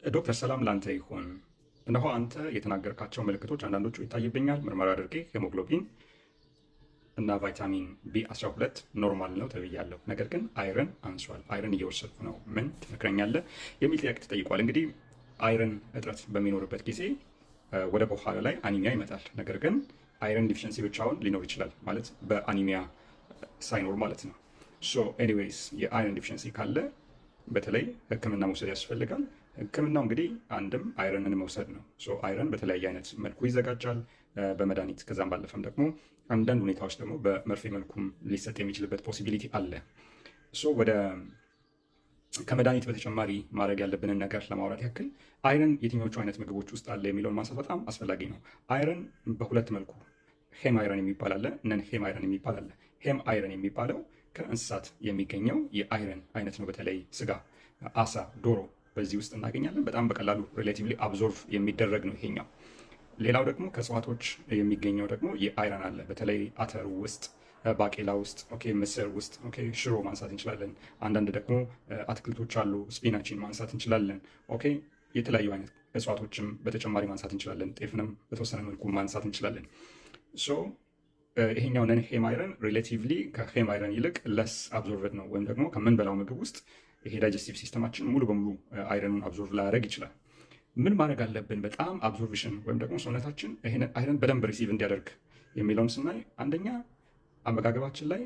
ዶክተር ሰላም ላንተ ይሁን። እነሆ አንተ የተናገርካቸው ምልክቶች አንዳንዶቹ ይታይብኛል። ምርመራ አድርጌ ሄሞግሎቢን እና ቫይታሚን ቢ12 ኖርማል ነው ተብያለሁ። ነገር ግን አይረን አንሷል። አይረን እየወሰድኩ ነው። ምን ትመክረኛለህ? የሚል ጥያቄ ተጠይቋል። እንግዲህ አይረን እጥረት በሚኖርበት ጊዜ ወደ በኋላ ላይ አኒሚያ ይመጣል። ነገር ግን አይረን ዲፊሸንሲ ብቻውን ሊኖር ይችላል ማለት በአኒሚያ ሳይኖር ማለት ነው። ሶ ኤኒዌይስ የአይረን ዲፊሸንሲ ካለ በተለይ ሕክምና መውሰድ ያስፈልጋል። ሕክምናው እንግዲህ አንድም አይረንን መውሰድ ነው። አይረን በተለያየ አይነት መልኩ ይዘጋጃል በመድኃኒት ከዛም ባለፈም ደግሞ አንዳንድ ሁኔታዎች ደግሞ በመርፌ መልኩም ሊሰጥ የሚችልበት ፖሲቢሊቲ አለ። ወደ ከመድኃኒት በተጨማሪ ማድረግ ያለብንን ነገር ለማውራት ያክል አይረን የትኞቹ አይነት ምግቦች ውስጥ አለ የሚለውን ማንሳት በጣም አስፈላጊ ነው። አይረን በሁለት መልኩ ሄም አይረን የሚባል አለ፣ ነን ሄም አይረን የሚባል አለ። ሄም አይረን የሚባለው ከእንስሳት የሚገኘው የአይረን አይነት ነው። በተለይ ስጋ፣ አሳ፣ ዶሮ በዚህ ውስጥ እናገኛለን። በጣም በቀላሉ ሪሌቲቭሊ አብዞርቭ የሚደረግ ነው ይሄኛው። ሌላው ደግሞ ከእጽዋቶች የሚገኘው ደግሞ የአይረን አለ። በተለይ አተር ውስጥ፣ ባቄላ ውስጥ፣ ምስር ውስጥ፣ ሽሮ ማንሳት እንችላለን። አንዳንድ ደግሞ አትክልቶች አሉ፣ ስፒናችን ማንሳት እንችላለን። የተለያዩ አይነት እጽዋቶችም በተጨማሪ ማንሳት እንችላለን። ጤፍንም በተወሰነ መልኩ ማንሳት እንችላለን። ይሄኛው ነን ሄም አይረን ሪሌቲቭሊ ከሄም አይረን ይልቅ ለስ አብዞርቭድ ነው፣ ወይም ደግሞ ከምንበላው ምግብ ውስጥ ይሄ ዳይጀስቲቭ ሲስተማችን ሙሉ በሙሉ አይረኑን አብዞርቭ ላያደርግ ይችላል። ምን ማድረግ አለብን? በጣም አብዞርቬሽን ወይም ደግሞ ሰውነታችን ይሄን አይረን በደንብ ሪሲቭ እንዲያደርግ የሚለውን ስናይ አንደኛ አመጋገባችን ላይ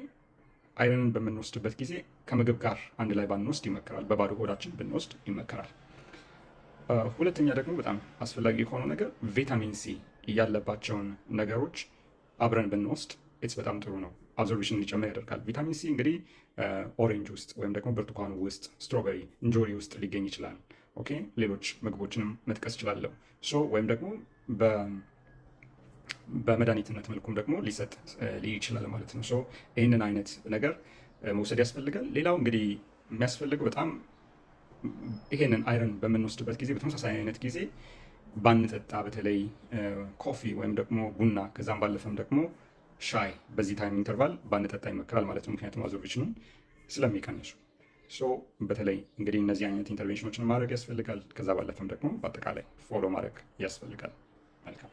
አይረንን በምንወስድበት ጊዜ ከምግብ ጋር አንድ ላይ ባንወስድ ይመከራል። በባዶ ሆዳችን ብንወስድ ይመከራል። ሁለተኛ ደግሞ በጣም አስፈላጊ የሆነው ነገር ቪታሚን ሲ ያለባቸውን ነገሮች አብረን ብንወስድ ኢትስ በጣም ጥሩ ነው። አብዞርቬሽን እንዲጨምር ያደርጋል። ቪታሚን ሲ እንግዲህ ኦሬንጅ ውስጥ ወይም ደግሞ ብርቱካኑ ውስጥ፣ ስትሮበሪ፣ እንጆሪ ውስጥ ሊገኝ ይችላል። ሌሎች ምግቦችንም መጥቀስ እችላለሁ። ወይም ደግሞ በመድኃኒትነት መልኩም ደግሞ ሊሰጥ ይችላል ማለት ነው። ይህንን አይነት ነገር መውሰድ ያስፈልጋል። ሌላው እንግዲህ የሚያስፈልገው በጣም ይሄንን አይረን በምንወስድበት ጊዜ በተመሳሳይ አይነት ጊዜ ባንጠጣ፣ በተለይ ኮፊ ወይም ደግሞ ቡና ከዛም ባለፈም ደግሞ ሻይ በዚህ ታይም ኢንተርቫል ባንጠጣ ይመከራል ማለት ነው። ምክንያቱም አብዞርቬሽኑን ስለሚቀንሱ። በተለይ እንግዲህ እነዚህ አይነት ኢንተርቬንሽኖችን ማድረግ ያስፈልጋል። ከዛ ባለፈም ደግሞ በአጠቃላይ ፎሎ ማድረግ ያስፈልጋል። መልካም